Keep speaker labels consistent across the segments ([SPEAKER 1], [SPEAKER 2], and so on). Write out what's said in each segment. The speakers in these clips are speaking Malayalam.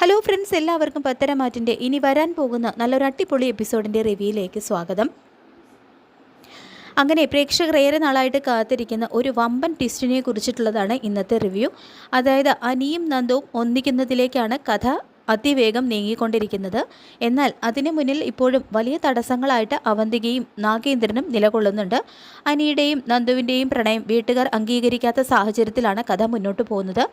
[SPEAKER 1] ഹലോ ഫ്രണ്ട്സ്, എല്ലാവർക്കും പത്തരമാറ്റിൻ്റെ ഇനി വരാൻ പോകുന്ന നല്ലൊരു അടിപൊളി എപ്പിസോഡിൻ്റെ റിവ്യൂയിലേക്ക് സ്വാഗതം. അങ്ങനെ പ്രേക്ഷകർ ഏറെ നാളായിട്ട് കാത്തിരിക്കുന്ന ഒരു വമ്പൻ ട്വിസ്റ്റിനെ കുറിച്ചിട്ടുള്ളതാണ് ഇന്നത്തെ റിവ്യൂ. അതായത് അനിയും നന്ദുവും ഒന്നിക്കുന്നതിലേക്കാണ് കഥ അതിവേഗം നീങ്ങിക്കൊണ്ടിരിക്കുന്നത്. എന്നാൽ അതിനു മുന്നിൽ ഇപ്പോഴും വലിയ തടസ്സങ്ങളായിട്ട് അവന്തികയും നാഗേന്ദ്രനും നിലകൊള്ളുന്നുണ്ട്. അനിയുടെയും നന്ദുവിൻ്റെയും പ്രണയം വീട്ടുകാർ അംഗീകരിക്കാത്ത സാഹചര്യത്തിലാണ് കഥ മുന്നോട്ട് പോകുന്നത്.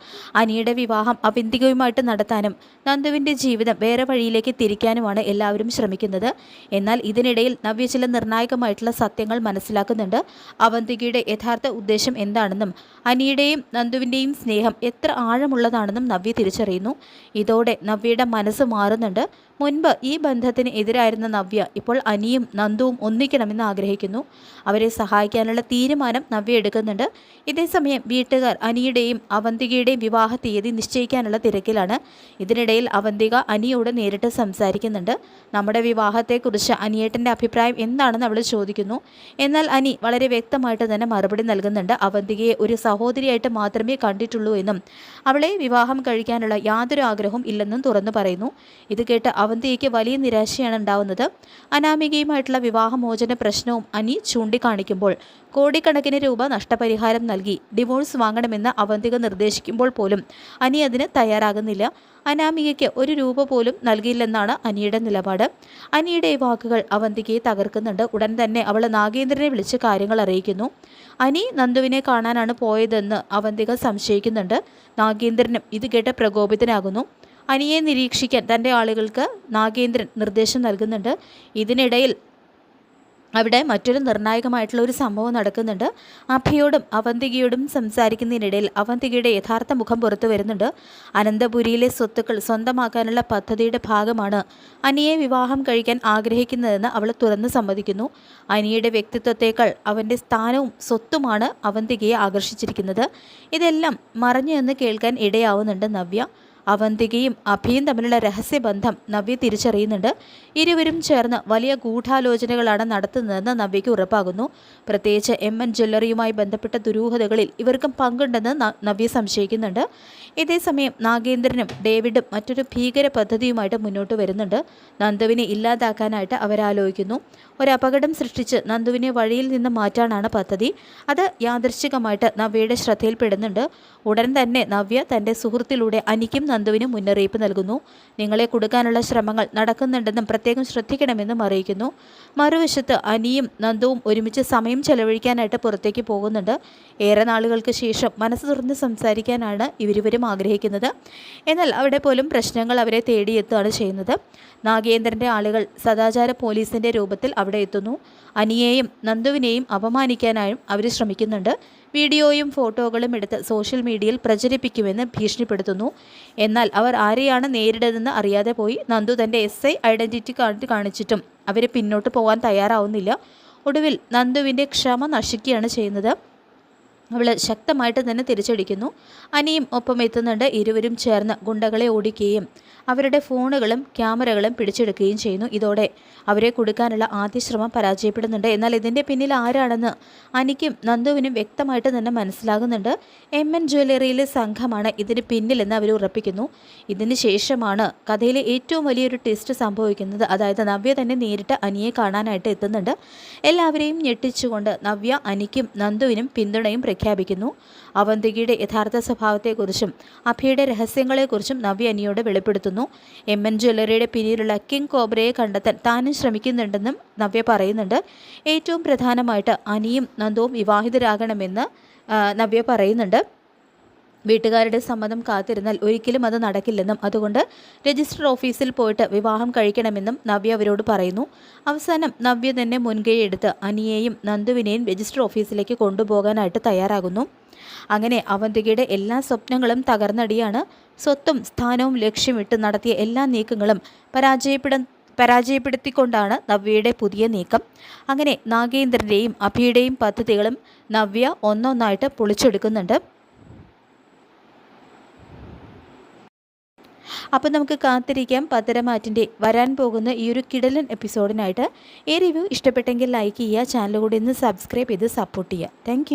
[SPEAKER 1] അനിയുടെ വിവാഹം അവന്തികയുമായിട്ട് നടത്താനും നന്ദുവിൻ്റെ ജീവിതം വേറെ വഴിയിലേക്ക് തിരിക്കാനുമാണ് എല്ലാവരും ശ്രമിക്കുന്നത്. എന്നാൽ ഇതിനിടയിൽ നവ്യ ചില നിർണായകമായിട്ടുള്ള സത്യങ്ങൾ മനസ്സിലാക്കുന്നുണ്ട്. അവന്തികയുടെ യഥാർത്ഥ ഉദ്ദേശം എന്താണെന്നും അനിയുടെയും നന്ദുവിൻ്റെയും സ്നേഹം എത്ര ആഴമുള്ളതാണെന്നും നവ്യ തിരിച്ചറിയുന്നു. ഇതോടെ നവ്യയുടെ മനസ്സ് മാറുന്നുണ്ട്. മുൻപ് ഈ ബന്ധത്തിന് എതിരായിരുന്ന നവ്യ ഇപ്പോൾ അനിയും നന്ദുവും ഒന്നിക്കണമെന്ന് ആഗ്രഹിക്കുന്നു. അവരെ സഹായിക്കാനുള്ള തീരുമാനം നവ്യ എടുക്കുന്നുണ്ട്. ഇതേസമയം വീട്ടുകാർ അനിയുടെയും അവന്തികയുടെയും വിവാഹ തീയതി നിശ്ചയിക്കാനുള്ള തിരക്കിലാണ്. ഇതിനിടയിൽ അവന്തിക അനിയോട് നേരിട്ട് സംസാരിക്കുന്നുണ്ട്. നമ്മുടെ വിവാഹത്തെക്കുറിച്ച് അനിയേട്ടൻ്റെ അഭിപ്രായം എന്താണെന്ന് അവൾ ചോദിക്കുന്നു. എന്നാൽ അനി വളരെ വ്യക്തമായിട്ട് തന്നെ മറുപടി നൽകുന്നുണ്ട്. അവന്തികയെ ഒരു സഹോദരിയായിട്ട് മാത്രമേ കണ്ടിട്ടുള്ളൂ എന്നും അവളെ വിവാഹം കഴിക്കാനുള്ള യാതൊരു ആഗ്രഹവും ഇല്ലെന്നും തുറന്നു പറയുന്നു. ഇത് കേട്ട് അവന്തികയ്ക്ക് വലിയ നിരാശയാണ് ഉണ്ടാവുന്നത്. അനാമികയുമായിട്ടുള്ള വിവാഹമോചന പ്രശ്നവും അനി ചൂണ്ടിക്കാണിക്കുമ്പോൾ കോടിക്കണക്കിന് രൂപ നഷ്ടപരിഹാരം നൽകി ഡിവോഴ്സ് വാങ്ങണമെന്ന് അവന്തിക നിർദ്ദേശിക്കുമ്പോൾ പോലും അനി അതിന് തയ്യാറാകുന്നില്ല. അനാമികയ്ക്ക് ഒരു രൂപ പോലും നൽകിയില്ലെന്നാണ് അനിയുടെ നിലപാട്. അനിയുടെ ഈ വാക്കുകൾ അവന്തികയെ തകർക്കുന്നുണ്ട്. ഉടൻ തന്നെ അവൾ നാഗേന്ദ്രനെ വിളിച്ച് കാര്യങ്ങൾ അറിയിക്കുന്നു. അനി നന്ദുവിനെ കാണാനാണ് പോയതെന്ന് അവന്തിക സംശയിക്കുന്നുണ്ട്. നാഗേന്ദ്രനും ഇത് കേട്ട് പ്രകോപിതനാകുന്നു. അനിയെ നിരീക്ഷിക്കാൻ തൻ്റെ ആളുകൾക്ക് നാഗേന്ദ്രൻ നിർദ്ദേശം നൽകുന്നുണ്ട്. ഇതിനിടയിൽ അവിടെ മറ്റൊരു നിർണായകമായിട്ടുള്ള ഒരു സംഭവം നടക്കുന്നുണ്ട്. അഭിയോടും അവന്തികയോടും സംസാരിക്കുന്നതിനിടയിൽ അവന്തികയുടെ യഥാർത്ഥ മുഖം പുറത്തു വരുന്നുണ്ട്. അനന്തപുരിയിലെ സ്വത്തുക്കൾ സ്വന്തമാക്കാനുള്ള പദ്ധതിയുടെ ഭാഗമാണ് അനിയെ വിവാഹം കഴിക്കാൻ ആഗ്രഹിക്കുന്നതെന്ന് അവൾ തുറന്ന് സമ്മതിക്കുന്നു. അനിയുടെ വ്യക്തിത്വത്തേക്കാൾ അവൻ്റെ സ്ഥാനവും സ്വത്തുമാണ് അവന്തികയെ ആകർഷിച്ചിരിക്കുന്നത്. ഇതെല്ലാം മറഞ്ഞു എന്ന് കേൾക്കാൻ ഇടയാവുന്നുണ്ട് നവ്യ. അവന്തികയും അഭിയും തമ്മിലുള്ള രഹസ്യബന്ധം നവ്യ തിരിച്ചറിയുന്നുണ്ട്. ഇരുവരും ചേർന്ന് വലിയ ഗൂഢാലോചനകളാണ് നടത്തുന്നതെന്ന് നവ്യയ്ക്ക് ഉറപ്പാകുന്നു. പ്രത്യേകിച്ച് MN ജ്വല്ലറിയുമായി ബന്ധപ്പെട്ട ദുരൂഹതകളിൽ ഇവർക്കും പങ്കുണ്ടെന്ന് നവ്യ സംശയിക്കുന്നുണ്ട്. ഇതേസമയം നാഗേന്ദ്രനും ഡേവിഡും മറ്റൊരു ഭീകര പദ്ധതിയുമായിട്ട് മുന്നോട്ട് വരുന്നുണ്ട്. നന്ദുവിനെ ഇല്ലാതാക്കാനായിട്ട് അവരാലോചിക്കുന്നു. ഒരു അപകടം സൃഷ്ടിച്ച് നന്ദുവിനെ വഴിയിൽ നിന്ന് മാറ്റാനാണ് പദ്ധതി. അത് യാദൃശ്ചികമായിട്ട് നവ്യയുടെ ശ്രദ്ധയിൽപ്പെടുന്നുണ്ട്. ഉടൻ തന്നെ നവ്യ തൻ്റെ സുഹൃത്തിലൂടെ അനിക്കും നന്ദുവിനും മുന്നറിയിപ്പ് നൽകുന്നു. നിങ്ങളെ കൊടുക്കാനുള്ള ശ്രമങ്ങൾ നടക്കുന്നുണ്ടെന്നും പ്രത്യേകം ശ്രദ്ധിക്കണമെന്നും അറിയിക്കുന്നു. മറുവശത്ത് അനിയും നന്ദുവും ഒരുമിച്ച് സമയം ചെലവഴിക്കാനായിട്ട് പുറത്തേക്ക് പോകുന്നുണ്ട്. ഏറെ നാളുകൾക്ക് ശേഷം മനസ്സ് തുറന്ന് സംസാരിക്കാനാണ് ഇവരിവരും ആഗ്രഹിക്കുന്നത്. എന്നാൽ അവിടെ പോലും പ്രശ്നങ്ങൾ അവരെ തേടിയെത്തുകയാണ് ചെയ്യുന്നത്. നാഗേന്ദ്രൻ്റെ ആളുകൾ സദാചാര പോലീസിൻ്റെ രൂപത്തിൽ അവിടെ എത്തുന്നു. അനിയെയും നന്ദുവിനെയും അപമാനിക്കാനായും അവർ ശ്രമിക്കുന്നുണ്ട്. വീഡിയോയും ഫോട്ടോകളും എടുത്ത് സോഷ്യൽ മീഡിയയിൽ പ്രചരിപ്പിക്കുമെന്ന് ഭീഷണിപ്പെടുത്തുന്നു. എന്നാൽ അവർ ആരെയാണ് നേരിടുന്നതെന്ന് അറിയാതെ പോയി. നന്ദു തൻ്റെ SI ഐഡൻറ്റിറ്റി കാർഡ് കാണിച്ചിട്ടും അവർ പിന്നോട്ട് പോകാൻ തയ്യാറാവുന്നില്ല. ഒടുവിൽ നന്ദുവിൻ്റെ ക്ഷമ നശിക്കുകയാണ് ചെയ്യുന്നത്. അവൾ ശക്തമായിട്ട് തന്നെ തിരിച്ചടിക്കുന്നു. അനിയും ഒപ്പം എത്തുന്നുണ്ട്. ഇരുവരും ചേർന്ന് ഗുണ്ടകളെ ഓടിക്കുകയും അവരുടെ ഫോണുകളും ക്യാമറകളും പിടിച്ചെടുക്കുകയും ചെയ്യുന്നു. ഇതോടെ അവരെ കൊടുക്കാനുള്ള ആദ്യ ശ്രമം പരാജയപ്പെടുന്നുണ്ട്. എന്നാൽ ഇതിൻ്റെ പിന്നിൽ ആരാണെന്ന് അനിക്കും നന്ദുവിനും വ്യക്തമായിട്ട് തന്നെ മനസ്സിലാകുന്നുണ്ട്. MN ജ്വല്ലറിയിലെ സംഘമാണ് ഇതിന് പിന്നിലെന്ന് അവർ ഉറപ്പിക്കുന്നു. ഇതിന് ശേഷമാണ് കഥയിലെ ഏറ്റവും വലിയൊരു ട്വിസ്റ്റ് സംഭവിക്കുന്നത്. അതായത് നവ്യ തന്നെ നേരിട്ട് അനിയെ കാണാനായിട്ട് എത്തുന്നുണ്ട്. എല്ലാവരെയും ഞെട്ടിച്ചുകൊണ്ട് നവ്യ അനിക്കും നന്ദുവിനും പിന്തുണയും പ്രഖ്യാപിക്കുന്നു. അവന്തികയുടെ യഥാർത്ഥ സ്വഭാവത്തെക്കുറിച്ചും അഭിയുടെ രഹസ്യങ്ങളെക്കുറിച്ചും നവ്യ അനിയോട് വെളിപ്പെടുത്തുന്നു. MN ജ്വല്ലറിയുടെ പിന്നിലുള്ള കിങ് കോബ്രയെ കണ്ടെത്താൻ താനും ശ്രമിക്കുന്നുണ്ടെന്നും നവ്യ പറയുന്നുണ്ട്. ഏറ്റവും പ്രധാനമായിട്ട് അനിയും നന്ദുവും വിവാഹിതരാകണമെന്ന് നവ്യ പറയുന്നുണ്ട്. വീട്ടുകാരുടെ സമ്മതം കാത്തിരുന്നാൽ ഒരിക്കലും അത് നടക്കില്ലെന്നും അതുകൊണ്ട് രജിസ്റ്റർ ഓഫീസിൽ പോയിട്ട് വിവാഹം കഴിക്കണമെന്നും നവ്യ അവരോട് പറയുന്നു. അവസാനം നവ്യ തന്നെ മുൻകൈ എടുത്ത് അനിയെയും നന്ദുവിനെയും രജിസ്റ്റർ ഓഫീസിലേക്ക് കൊണ്ടുപോകാനായിട്ട് തയ്യാറാകുന്നു. അങ്ങനെ അവന്തികയുടെ എല്ലാ സ്വപ്നങ്ങളും തകർന്നടിയാണ്. സ്വത്തും സ്ഥാനവും ലക്ഷ്യമിട്ട് നടത്തിയ എല്ലാ നീക്കങ്ങളും പരാജയപ്പെടുത്തിക്കൊണ്ടാണ് നവ്യയുടെ പുതിയ നീക്കം. അങ്ങനെ നാഗേന്ദ്രൻ്റെയും അഭിയുടെയും പദ്ധതികളും നവ്യ ഒന്നൊന്നായിട്ട് പൊളിച്ചെടുക്കുന്നുണ്ട്. അപ്പോൾ നമുക്ക് കാത്തിരിക്കാം പത്തരമാറ്റിൻ്റെ വരാൻ പോകുന്ന ഈ ഒരു കിടലൻ എപ്പിസോഡിനായിട്ട്. ഈ റിവ്യൂ ഇഷ്ടപ്പെട്ടെങ്കിൽ ലൈക്ക് ചെയ്യുക, ചാനൽ കൂടി ഒന്ന് സബ്സ്ക്രൈബ് ചെയ്ത് സപ്പോർട്ട് ചെയ്യുക. താങ്ക്